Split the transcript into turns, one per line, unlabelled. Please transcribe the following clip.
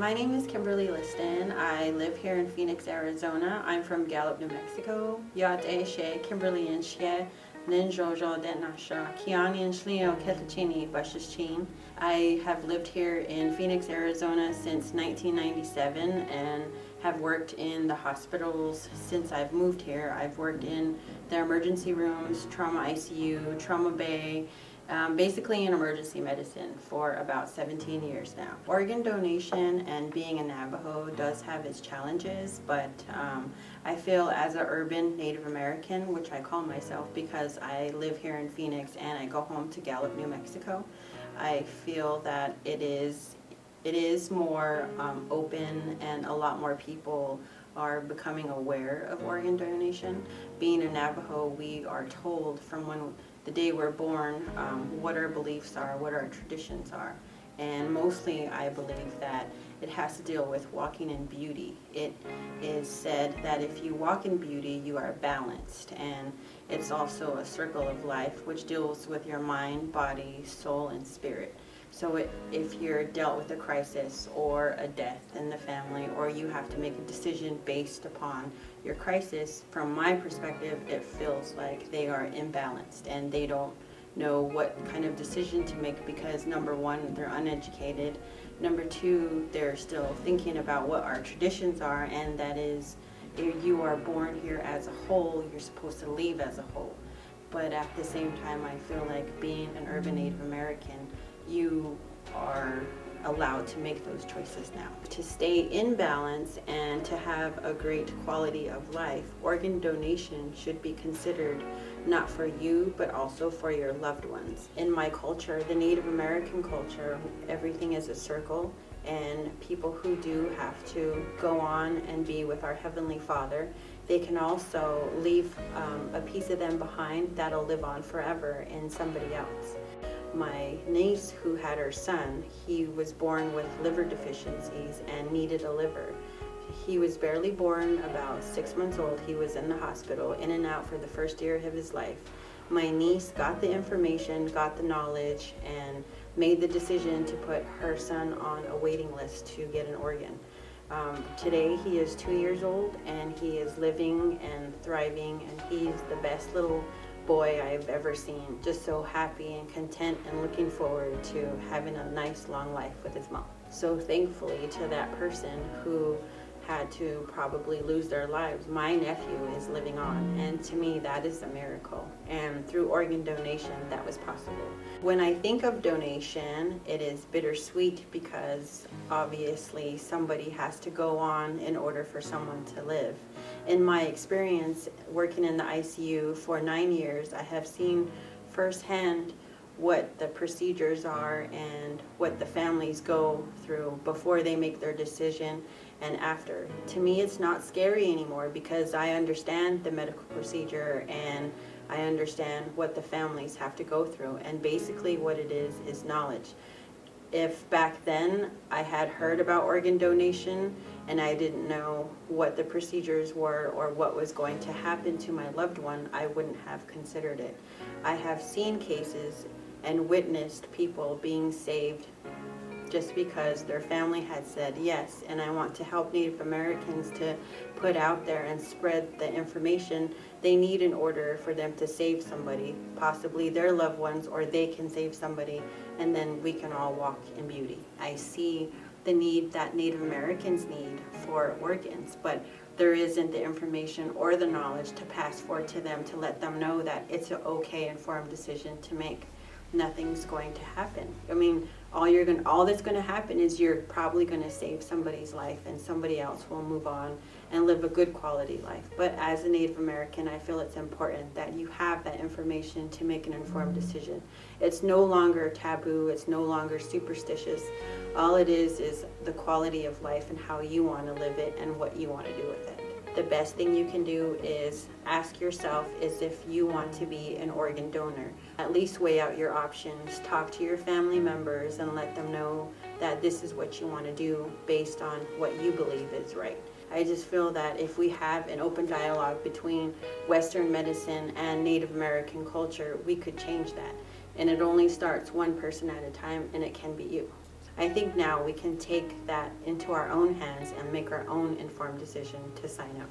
my name is Kimberly Liston. I live here in Phoenix, Arizona. I'm from Gallup, New Mexico. Yate she Kimberly and she Ninjojo Denasha Kiani and Shlio Ketachini Bashichin. I have lived here in Phoenix, Arizona since 1997 and have worked in the hospitals since I've moved here. I've worked in the emergency rooms, trauma ICU, trauma bay, basically in emergency medicine for about 17 years now. Organ donation and being a Navajo does have its challenges, but I feel as an urban Native American, which I call myself because I live here in Phoenix and I go home to Gallup, New Mexico, I feel that it is more open and a lot more people are becoming aware of organ donation. Being a Navajo, we are told from the day we're born what our beliefs are, what our traditions are. And mostly I believe that it has to deal with walking in beauty. It is said that if you walk in beauty, you are balanced. And it's also a circle of life which deals with your mind, body, soul, and spirit. So if you're dealt with a crisis or a death in the family, or you have to make a decision based upon your crisis, from my perspective, it feels like they are imbalanced and they don't know what kind of decision to make because number one, they're uneducated. Number two, they're still thinking about what our traditions are, and that is, if you are born here as a whole, you're supposed to leave as a whole. But at the same time, I feel like being an urban Native American, you are allowed to make those choices now. To stay in balance and to have a great quality of life, organ donation should be considered not for you, but also for your loved ones. In my culture, the Native American culture, everything is a circle, and people who do have to go on and be with our Heavenly Father, they can also leave a piece of them behind that'll live on forever in somebody else. My niece who had her son, he was born with liver deficiencies and needed a liver. He was barely born, about 6 months old. He was in the hospital, in and out for the first year of his life. My niece got the information, got the knowledge, and made the decision to put her son on a waiting list to get an organ. Today he is 2 years old and he is living and thriving, and he's the best little boy I've ever seen, just so happy and content and looking forward to having a nice long life with his mom. So thankfully to that person who had to probably lose their lives, my nephew is living on, and to me that is a miracle, and through organ donation that was possible. When I think of donation, it is bittersweet because obviously somebody has to go on in order for someone to live. In my experience working in the ICU for 9 years, I have seen firsthand what the procedures are and what the families go through before they make their decision and after. To me, it's not scary anymore because I understand the medical procedure and I understand what the families have to go through, and basically what it is knowledge. If back then I had heard about organ donation and I didn't know what the procedures were or what was going to happen to my loved one, I wouldn't have considered it. I have seen cases and witnessed people being saved just because their family had said yes, and I want to help Native Americans to put out there and spread the information they need in order for them to save somebody, possibly their loved ones, or they can save somebody, and then we can all walk in beauty. I see the need that Native Americans need for organs, but there isn't the information or the knowledge to pass forward to them to let them know that it's an okay informed decision to make. Nothing's going to happen. I mean, all that's going to happen is you're probably going to save somebody's life and somebody else will move on and live a good quality life. But as a Native American, I feel it's important that you have that information to make an informed decision. It's no longer taboo, it's no longer superstitious. All it is the quality of life and how you want to live it and what you want to do with it. The best thing you can do is ask yourself is if you want to be an organ donor. At least weigh out your options, talk to your family members and let them know that this is what you want to do based on what you believe is right. I just feel that if we have an open dialogue between Western medicine and Native American culture, we could change that. And it only starts one person at a time, and it can be you. I think now we can take that into our own hands and make our own informed decision to sign up.